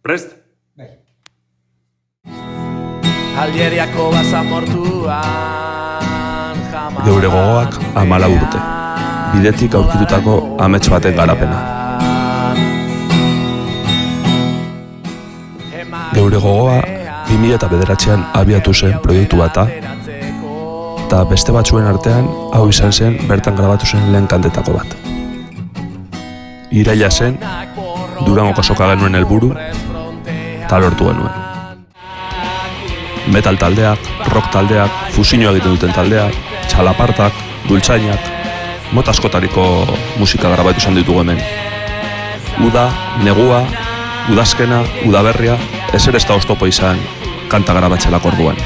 Prest? Bai. Algeriako basamortuan jamás. Geure gogoak 14 urte. Bidetik aurkitutako amets baten garapena. Geure gogoa 2009an abiatu zen proiektu bata, eta beste batzuen artean hau izan zen bertan grabatu zen lehen kantetako bat. Iraila zen, Durangoko soka genuen helburu, eta lortu genuen. Metal taldeak, rock taldeak, fusioa egiten duten taldeak, txalapartak, dultzainak, mota askotariko musika grabatu izan ditugu hemen. Uda, negua, udazkena, udaberria, ezer ez da oztopo izan kanta grabatzelako orduan.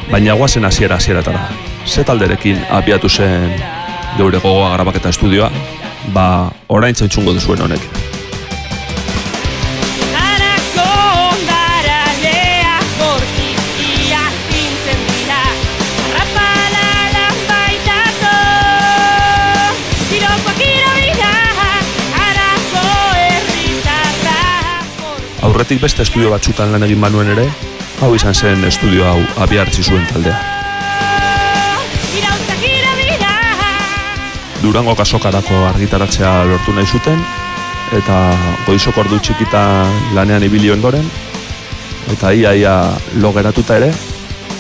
Baina guazen hasieratara. Ze talderekin abiatu zen geure gogoa grabaketa estudioa, orain txentzungo duzuen honek. Aurretik beste estudio batzutan lan egin banuen ere, hau izan zen estudio hau abiartzi zuen taldea. Durango kasokarako argitaratzea lortu nahi zuten, eta goizoko ordu txikitan lanean ibili ondoren, eta ia lo geratuta ere,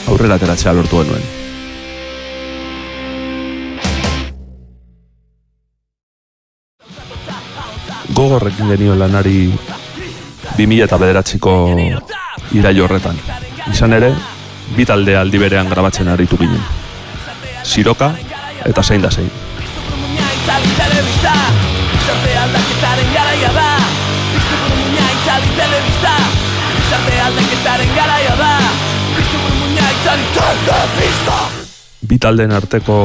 aurrera ateratzea lortu genuen. Gogorrekin genioen lanari 2009ko irailo horretan. Izan ere, bi talde aldi berean grabatzen aritu ginen. Siroka eta zein da zein. Bi taldeen arteko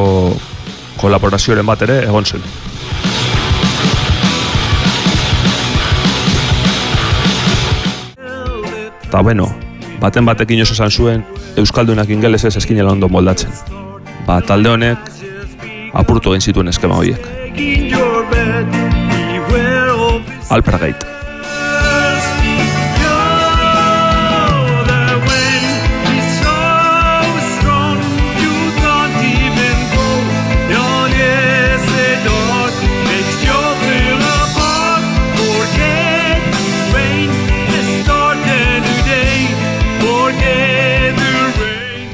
kolaborazioaren bat ere egon zen. Eta beno, baten batekin oso esan zuen, euskaldunak ingelesez eskinela ondo moldatzen. Talde honek apurtu egin zituen eskema horiek. Alpergate.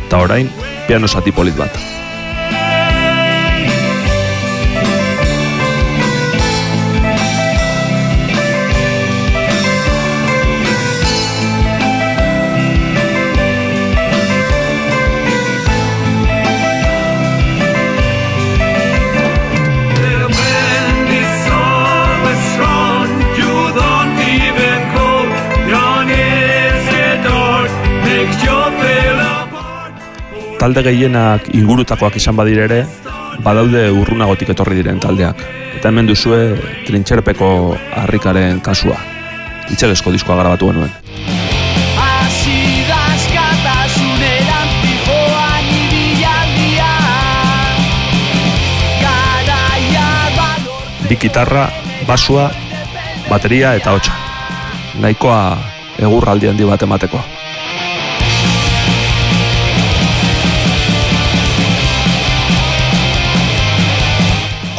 Eta orain, piano zati polit bat. Talde gehienak ingurutakoak izan badire ere, badaude urrunagotik etorri diren taldeak. Eta hemen duzue Trintxerpeko harrikaren kasua. Itxegezko diskoa grabatu genuen. Bi gitarra, basua, bateria eta hotsa. Nahikoa egurraldi handi bat emateko.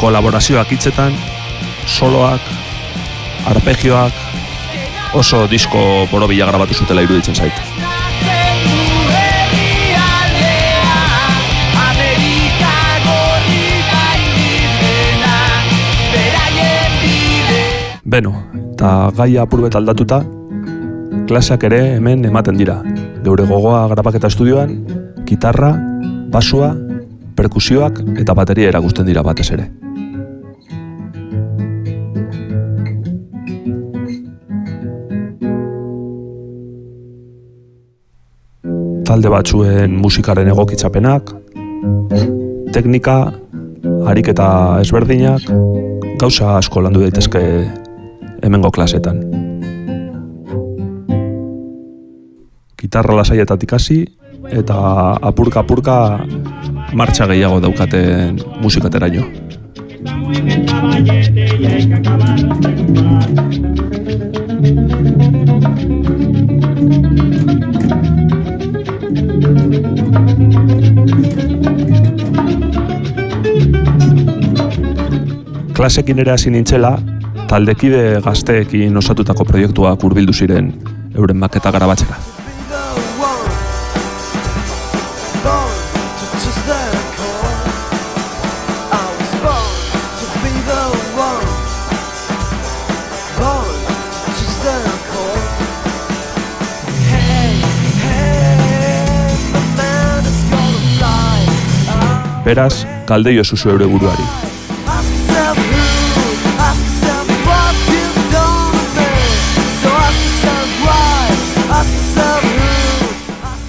Kolaborazioak hitzetan, soloak, arpegioak, oso disko borobila grabatu zutela iruditzen zait. Beno, eta gaia apurbet aldatuta, klaseak ere hemen ematen dira. Geure gogoa grabaketa estudioan, gitarra, basua, perkusioak eta bateria erakusten dira batez ere. Talde batzuen musikaren egokitzapenak, teknika, ariketa ezberdinak, gauza asko landu daitezke hemengo klasetan. gitarra lasaietatik hasi, eta apurka martxa gehiago daukaten musikateraino. Klasekin ere hasi nintzela, taldekide gazteekin osatutako proiektuak hurbildu ziren euren maketa grabatzera. Beraz, galdeio zuzu eure buruari.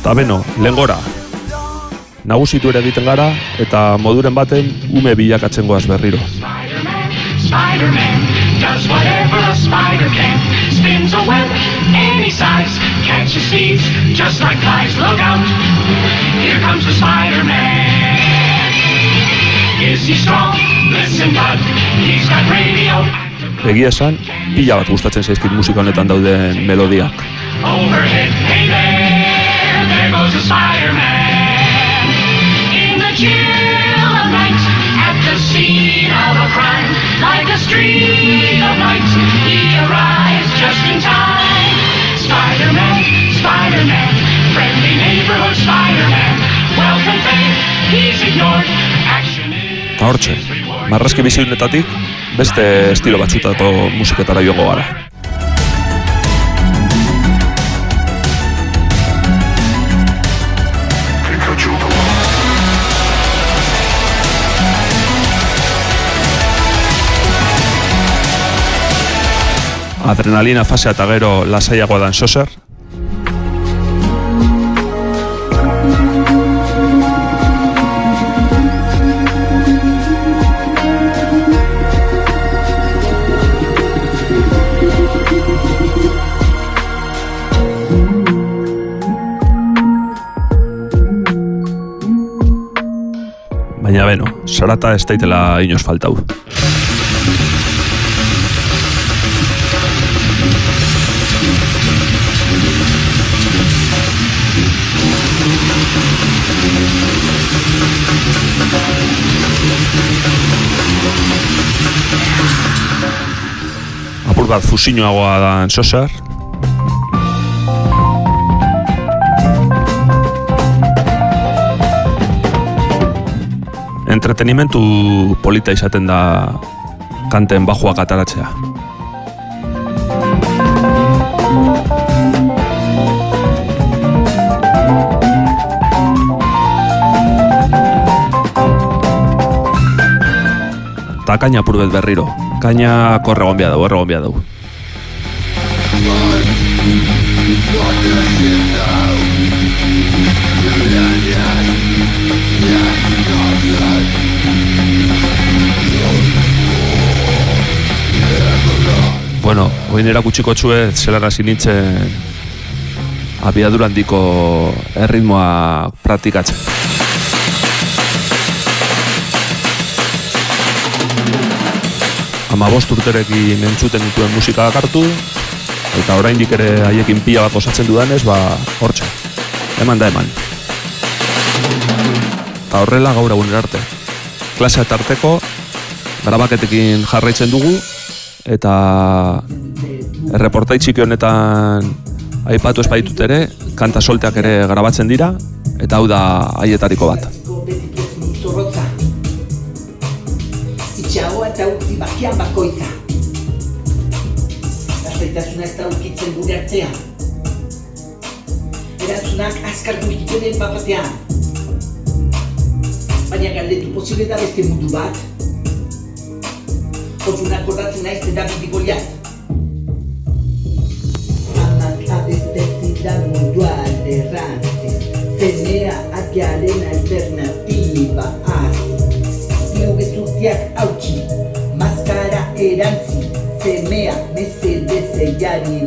Ta beno, lehengora. Nagusitu ere egiten gara, eta moduren baten ume bilakatzen goaz berriro. Spider-Man does whatever a spider can. Spins a web any size, catches thieves just like flies. Look out, here comes the Spider-Man. Is he strong? Listen bud, he's got radio. Egia esan, pila bat gustatzen zaizkit musika honetan dauden melodiak. Overhead, hey there goes the Spider-Man. In the chill of night, at the scene of a crime, like a streak of light, he arrives just in time. Spider-Man, Spider-Man, friendly neighborhood Spider-Man. Welcome fame, he's ignored, action is... Ta hortxe, marrazki biziunetatik, beste estilo batzutako musiketara joango gara. Adrenalina fasea eta gero lasaiagoa dan soser. Baina beno, sarata ez daitela inoz faltau. Apur bat fusiñoagoa dan soser. Entretenimentu polita izaten da kanten bajuak ataratzea. Ta kaina apur bet berriro. Kaina korregon bia dugu, Bueno, oin erakutsiko txuet zelan hasi nintzen abiadura handiko erritmoa praktikatzen. Amabost urterekin entzuten dituen musika dakartu, eta oraindik ere haiekin pila bat osatzen dudanez, hortxe, eman da eman. Eta horrela gaur egunera arte. Klasea tarteko, grabaketekin jarraitzen dugu, eta erreportai txiki honetan aipatu ez baditut ere, kanta solteak ere grabatzen dira, eta hau da haietariko bat. Itxagoa eta utzi bakian bakoitza. Lasaitasuna ez da ukitzen gure artean. Erantzunak azkar gurituko den batean. Baina galdetu posible da beste mundu bat. Otsunak gordatzen naiz eta bidi Goliat. Amak abestezidan mundu alderrantziz. Zenea atearen alternatiba az. Gezurtiak hautsi, maskara erantzi, zemea mesedez eiari